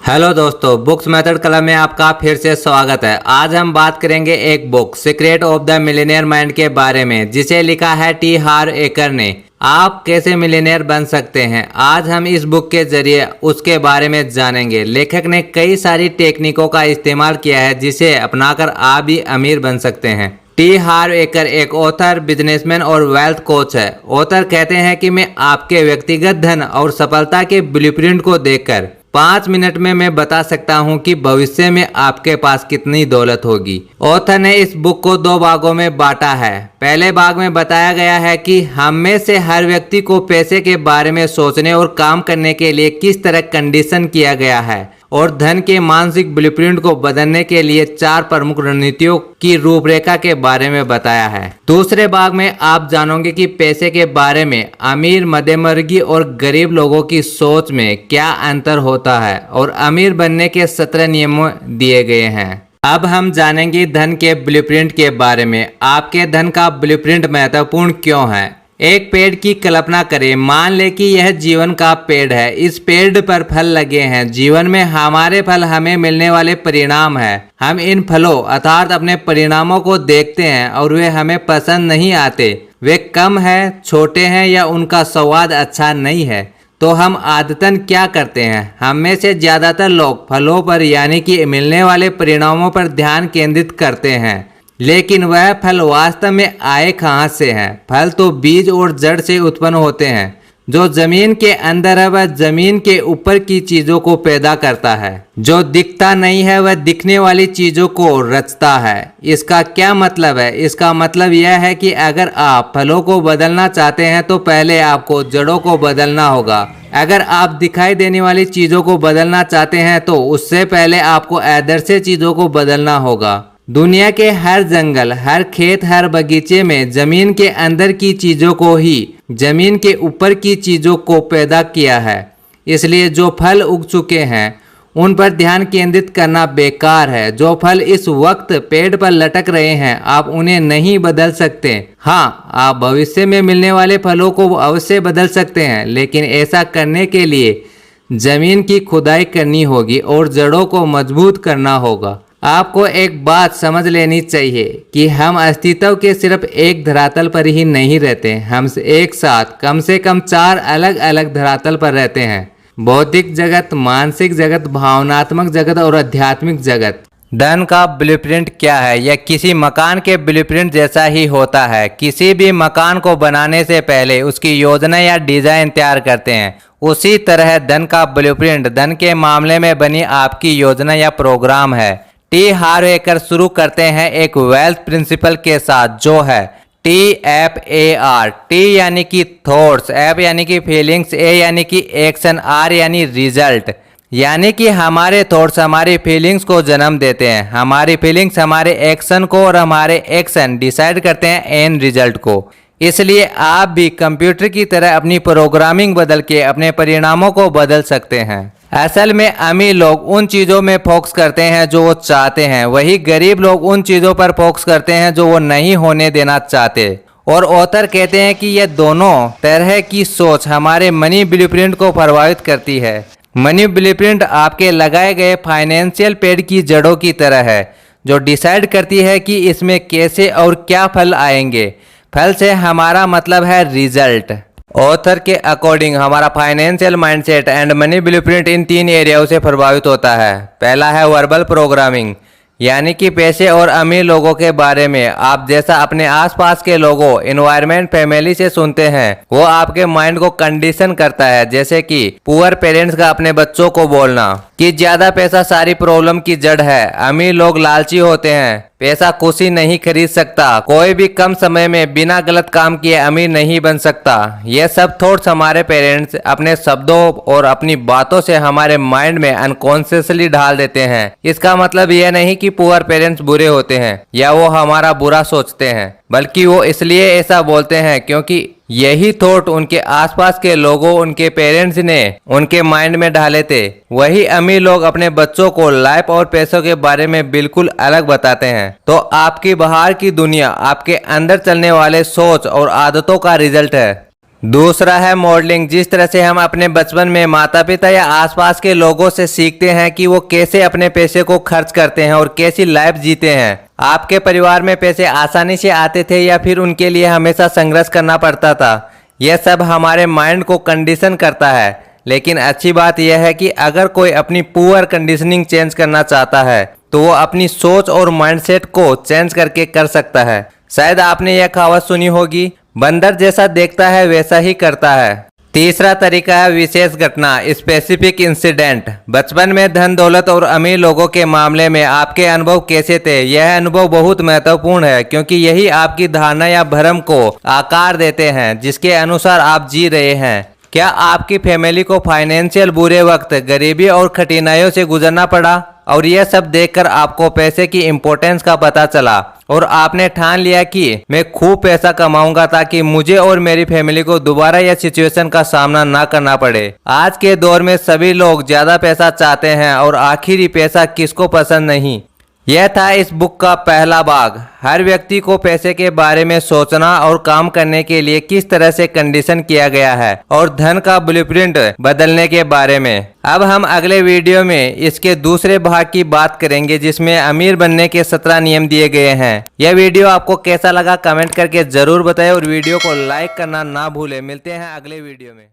Hello दोस्तों, books method club में आपका फिर से स्वागत है। आज हम बात करेंगे एक book secret of the millionaire mind के बारे में, जिसे लिखा है टी हार्व एकर ने। आप कैसे मिलियनेयर बन सकते हैं, आज हम इस बुक के जरिए उसके बारे में जानेंगे। लेखक ने कई सारी टेक्निकों का इस्तेमाल किया है जिसे अपनाकर आप भी अमीर बन सकते हैं। टी हार्व एकर एक ऑथर, बिजनेसमैन और वेल्थ कोच है। ऑथर कहते हैं कि मैं आपके व्यक्तिगत धन और सफलता के ब्लूप्रिंट को देखकर 5 मिनट में मैं बता सकता हूं कि भविष्य में आपके पास कितनी दौलत होगी। ऑथर ने इस बुक को 2 भागों में बांटा है। पहले भाग में बताया गया है कि हम में से हर व्यक्ति को पैसे के बारे में सोचने और काम करने के लिए किस तरह कंडीशन किया गया है, और धन के मानसिक ब्लूप्रिंट को बदलने के लिए 4 प्रमुख रणनीतियों की रूपरेखा के बारे में बताया है। दूसरे भाग में आप जानोगे कि पैसे के बारे में अमीर, मध्यमवर्गीय और गरीब लोगों की सोच में क्या अंतर होता है, और अमीर बनने के 17 नियम दिए गए हैं। अब हम जानेंगे धन के ब्लूप्रिंट के बारे में। आपके धन का ब्लूप्रिंट महत्वपूर्ण क्यों है? एक पेड़ की कल्पना करें। मान लें कि यह जीवन का पेड़ है। इस पेड़ पर फल लगे हैं। जीवन में हमारे फल हमें मिलने वाले परिणाम हैं। हम इन फलों अर्थात अपने परिणामों को देखते हैं और वे हमें पसंद नहीं आते। वे कम हैं, छोटे हैं या उनका स्वाद अच्छा नहीं है। तो हम आदतन क्या करते हैं? हम में से ज्यादातर लोग फलों पर यानी कि मिलने वाले परिणामों पर ध्यान केंद्रित करते हैं, लेकिन वह फल वास्तव में आए कहाँ से हैं? फल तो बीज और जड़ से उत्पन्न होते हैं। जो जमीन के अंदर है वह जमीन के ऊपर की चीजों को पैदा करता है। जो दिखता नहीं है वह दिखने वाली चीजों को रचता है। इसका क्या मतलब है? इसका मतलब यह है कि अगर आप फलों को बदलना चाहते हैं तो पहले आपको जड़ों को बदलना होगा। अगर आप दिखाई देने वाली चीजों को बदलना चाहते हैं तो उससे पहले आपको आदर्श चीजों को बदलना होगा। दुनिया के हर जंगल, हर खेत, हर बगीचे में जमीन के अंदर की चीजों को ही जमीन के ऊपर की चीजों को पैदा किया है। इसलिए जो फल उग चुके हैं उन पर ध्यान केंद्रित करना बेकार है। जो फल इस वक्त पेड़ पर लटक रहे हैं आप उन्हें नहीं बदल सकते। हाँ, आप भविष्य में मिलने वाले फलों को अवश्य बदल सकते हैं, लेकिन ऐसा करने के लिए जमीन की खुदाई करनी होगी और जड़ों को मजबूत करना होगा। आपको एक बात समझ लेनी चाहिए कि हम अस्तित्व के सिर्फ एक धरातल पर ही नहीं रहते। हम एक साथ कम से कम 4 अलग अलग धरातल पर रहते हैं: बौद्धिक जगत, मानसिक जगत, भावनात्मक जगत और आध्यात्मिक जगत। धन का ब्लूप्रिंट क्या है? यह किसी मकान के ब्लूप्रिंट जैसा ही होता है। किसी भी मकान को बनाने से पहले उसकी योजना या डिजाइन तैयार करते हैं। उसी तरह धन का ब्लूप्रिंट धन के मामले में बनी आपकी योजना या प्रोग्राम है। टी हार्व एकर शुरू करते हैं एक वेल्थ प्रिंसिपल के साथ, जो है TFAR। टी यानी कि थॉट्स, F यानी कि फीलिंग्स, A यानी कि एक्शन, R यानी रिजल्ट। यानी कि हमारे थॉट्स हमारी फीलिंग्स को जन्म देते हैं, हमारी फीलिंग्स हमारे एक्शन को, और हमारे एक्शन डिसाइड करते हैं एंड रिजल्ट को। इसलिए आप भी कंप्यूटर की तरह अपनी प्रोग्रामिंग बदल के अपने परिणामों को बदल सकते हैं। असल में अमीर लोग उन चीज़ों में फोकस करते हैं जो वो चाहते हैं, वही गरीब लोग उन चीज़ों पर फोकस करते हैं जो वो नहीं होने देना चाहते। और ऑथर कहते हैं कि यह दोनों तरह की सोच हमारे मनी ब्लूप्रिंट को प्रभावित करती है। मनी ब्लूप्रिंट आपके लगाए गए फाइनेंशियल पेड़ की जड़ों की तरह है, जो डिसाइड करती है कि इसमें कैसे और क्या फल आएंगे। फल से हमारा मतलब है रिजल्ट। ऑथर के अकॉर्डिंग हमारा financial mindset and money blueprint इन 3 एरियाओं से प्रभावित होता है। पहला है वर्बल प्रोग्रामिंग, यानी कि पैसे और अमीर लोगों के बारे में आप जैसा अपने आसपास के लोगों, एनवायरनमेंट, फैमिली से सुनते हैं वो आपके माइंड को कंडीशन करता है। जैसे कि पुअर पेरेंट्स का अपने बच्चों को बोलना कि ज्यादा पैसा सारी प्रॉब्लम की जड़ है। अमीर लोग लालची होते हैं, पैसा खुशी नहीं खरीद सकता। कोई भी कम समय में बिना गलत काम किए अमीर नहीं बन सकता। ये सब थॉट्स हमारे पेरेंट्स अपने शब्दों और अपनी बातों से हमारे माइंड में अनकॉन्शियसली डाल देते हैं। इसका मतलब यह नहीं कि पुअर पेरेंट्स बुरे होते हैं या वो हमारा बुरा सोचते हैं, बल्कि वो इसलिए ऐसा बोलते हैं क्योंकि यही थॉट उनके आसपास के लोगों, उनके पेरेंट्स ने उनके माइंड में डाले थे। वही अमीर लोग अपने बच्चों को लाइफ और पैसों के बारे में बिल्कुल अलग बताते हैं। तो आपकी बाहर की दुनिया आपके अंदर चलने वाले सोच और आदतों का रिजल्ट है। दूसरा है मॉडलिंग। जिस तरह से हम अपने बचपन में माता पिता या आसपास के लोगों से सीखते हैं कि वो कैसे अपने पैसे को खर्च करते हैं और कैसी लाइफ जीते हैं। आपके परिवार में पैसे आसानी से आते थे या फिर उनके लिए हमेशा संघर्ष करना पड़ता था? यह सब हमारे माइंड को कंडीशन करता है। लेकिन अच्छी बात यह है कि अगर कोई अपनी पुअर कंडीशनिंग चेंज करना चाहता है तो वो अपनी सोच और माइंडसेट को चेंज करके कर सकता है। शायद आपने यह कहावत सुनी होगी, बंदर जैसा देखता है वैसा ही करता है। तीसरा तरीका है विशेष घटना, स्पेसिफिक इंसिडेंट। बचपन में धन दौलत और अमीर लोगों के मामले में आपके अनुभव कैसे थे? यह अनुभव बहुत महत्वपूर्ण है क्योंकि यही आपकी धारणा या भ्रम को आकार देते हैं जिसके अनुसार आप जी रहे हैं। क्या आपकी फैमिली को फाइनेंशियल बुरे वक्त, गरीबी और कठिनाइयों से गुजरना पड़ा और यह सब देखकर आपको पैसे की इम्पोर्टेंस का पता चला और आपने ठान लिया कि मैं खूब पैसा कमाऊंगा ताकि मुझे और मेरी फैमिली को दोबारा यह सिचुएशन का सामना ना करना पड़े। आज के दौर में सभी लोग ज्यादा पैसा चाहते हैं और आखिरी पैसा किसको पसंद नहीं। यह था इस बुक का पहला भाग, हर व्यक्ति को पैसे के बारे में सोचना और काम करने के लिए किस तरह से कंडीशन किया गया है और धन का ब्लूप्रिंट बदलने के बारे में। अब हम अगले वीडियो में इसके दूसरे भाग की बात करेंगे जिसमें अमीर बनने के 17 नियम दिए गए हैं। यह वीडियो आपको कैसा लगा कमेंट करके जरूर बताएं और वीडियो को लाइक करना ना भूलें। मिलते हैं अगले वीडियो में।